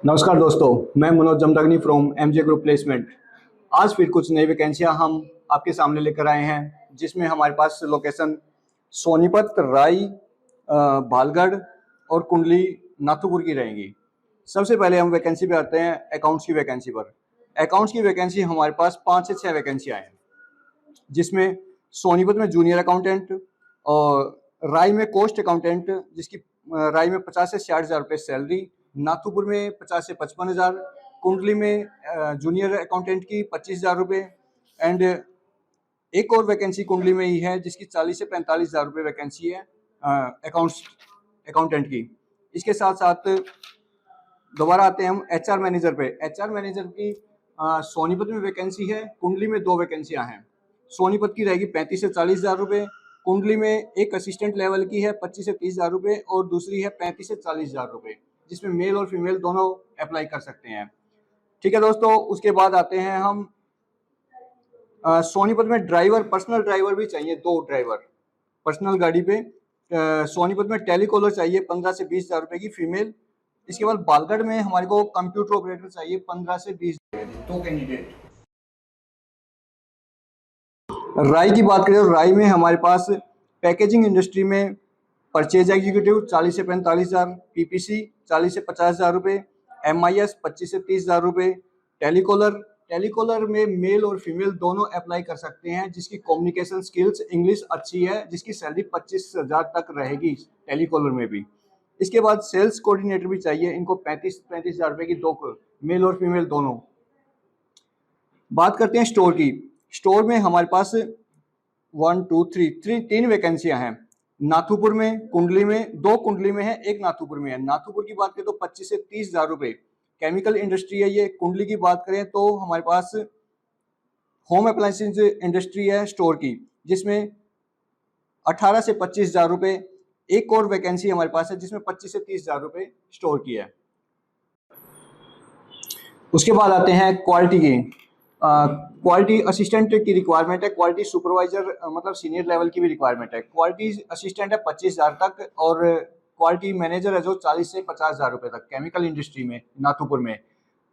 नमस्कार दोस्तों, मैं Manoj Jamadagni from MJ group placement. आज फिर कुछ नई वैकेंसियां हम आपके सामने लेकर आए हैं, जिसमें हमारे पास लोकेशन सोनीपत, राई, भालगढ़ और कुंडली नाथुपुर की रहेंगी। सबसे पहले हम वैकेंसी पे आते हैं अकाउंट्स की वैकेंसी पर। अकाउंट्स की वैकेंसी हमारे पास 5 से 6 वैकेंसियाँ हैं, जिसमें सोनीपत में जूनियर अकाउंटेंट और राई में कोस्ट अकाउंटेंट, जिसकी राई में 50 से 60,000 रुपये सैलरी, नाथुपुर में 50 से 55,000, कुंडली में जूनियर अकाउंटेंट की 25,000 रुपये एंड एक और वैकेंसी कुंडली में ही है, जिसकी 40 से 45,000 रुपये वैकेंसी है अकाउंटेंट की। इसके साथ साथ दोबारा आते हैं हम एचआर मैनेजर पे। एचआर मैनेजर की सोनीपत में वैकेंसी है, कुंडली में 2 वैकेंसियां हैं। सोनीपत की रहेगी 35 से 40,000 रुपये, कुंडली में एक असिस्टेंट लेवल की है 25 से 30,000 रुपये और दूसरी है 35 से 40,000 रुपये, जिसमें मेल और फीमेल दोनों अप्लाई कर सकते हैं। ठीक है दोस्तों, उसके बाद आते हैं हम सोनीपत में ड्राइवर, पर्सनल ड्राइवर भी चाहिए, 2 ड्राइवर पर्सनल गाड़ी पे। सोनीपत में टेलीकॉलर चाहिए 15 से 20,000 रुपये की फीमेल। इसके बाद बालगढ़ में हमारे को कंप्यूटर ऑपरेटर चाहिए 15 से 20, 2 कैंडिडेट। राई की बात करें तो राई में हमारे पास पैकेजिंग इंडस्ट्री में परचेज एग्जीक्यूटिव 40 से 45,000, पीपीसी 40 से 50,000 रुपये, एमआईएस 25 से 30,000 रुपये, टेलीकॉलर में मेल और फीमेल दोनों अप्लाई कर सकते हैं, जिसकी कम्युनिकेशन स्किल्स इंग्लिश अच्छी है, जिसकी सैलरी 25,000 तक रहेगी टेलीकॉलर में भी। इसके बाद सेल्स कोऑर्डिनेटर भी चाहिए, इनको 35,000 रुपये की, 2 मेल और फीमेल दोनों। बात करते हैं स्टोर की। स्टोर में हमारे पास 3 वैकेंसियां हैं। नाथुपुर में, कुंडली में, 2 कुंडली में है, 1 नाथुपुर में है। नाथुपुर की बात करें तो 25 से 30,000 रुपये केमिकल इंडस्ट्री है ये। कुंडली की बात करें तो हमारे पास होम अप्लायंसेज इंडस्ट्री है स्टोर की, जिसमें 18 से 25,000 रुपये। एक और वैकेंसी हमारे पास है जिसमें 25 से 30,000 रुपये स्टोर की है। उसके बाद आते हैं क्वालिटी की। क्वालिटी असिस्टेंट की रिक्वायरमेंट है, क्वालिटी सुपरवाइजर मतलब सीनियर लेवल की भी रिक्वायरमेंट है। क्वालिटी असिस्टेंट है 25,000 तक और क्वालिटी मैनेजर है जो 40 से 50,000 रुपये तक, केमिकल इंडस्ट्री में नाथुपुर में।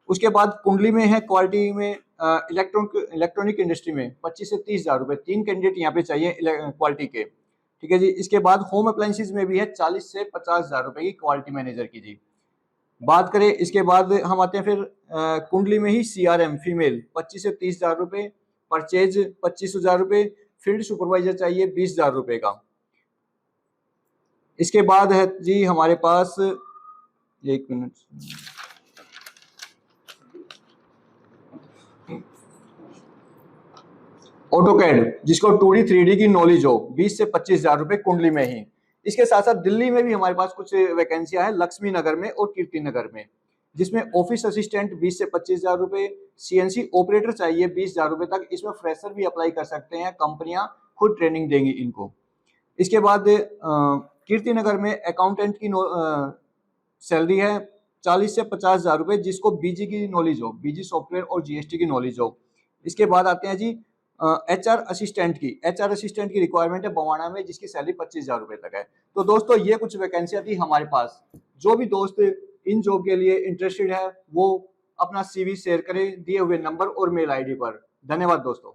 उसके बाद कुंडली में है क्वालिटी में इलेक्ट्रॉनिक इंडस्ट्री में 25 से 30,000 रुपये। 3 कैंडिडेट यहाँ पे चाहिए क्वालिटी के। ठीक है जी। इसके बाद होम अप्लायंसेज में भी है 40 से 50,000 रुपये की क्वालिटी मैनेजर की जी। बात करें इसके बाद हम आते हैं फिर कुंडली में ही सीआरएम फीमेल 25 से 30,000 रुपये, परचेज 25,000 रुपये, फील्ड सुपरवाइजर चाहिए 20,000 रुपये का। इसके बाद है जी हमारे पास, एक मिनट, ऑटोकैड, जिसको 2D 3D की नॉलेज हो, 20 से 25,000 रुपये कुंडली में ही। इसके साथ साथ दिल्ली में भी हमारे पास कुछ वैकेंसियां हैं, लक्ष्मी नगर में और कीर्ति नगर में, जिसमें ऑफिस असिस्टेंट 20 से 25,000 रुपये, सीएनसी ऑपरेटर चाहिए 20,000 रुपये तक। इसमें फ्रेशर भी अप्लाई कर सकते हैं, कंपनियां खुद ट्रेनिंग देंगी इनको। इसके बाद कीर्ति नगर में अकाउंटेंट की सैलरी है 40 से 50,000 रुपये, जिसको बीजी की नॉलेज हो, बीजी सॉफ्टवेयर और जीएसटी की नॉलेज हो। इसके बाद आते हैं जी एचआर असिस्टेंट की रिक्वायरमेंट है बवाना में, जिसकी सैलरी 25,000 रुपये तक है। तो दोस्तों ये कुछ वैकेंसियां थी हमारे पास। जो भी दोस्त इन जॉब के लिए इंटरेस्टेड है वो अपना सीवी शेयर करें दिए हुए नंबर और मेल आईडी पर। धन्यवाद दोस्तों।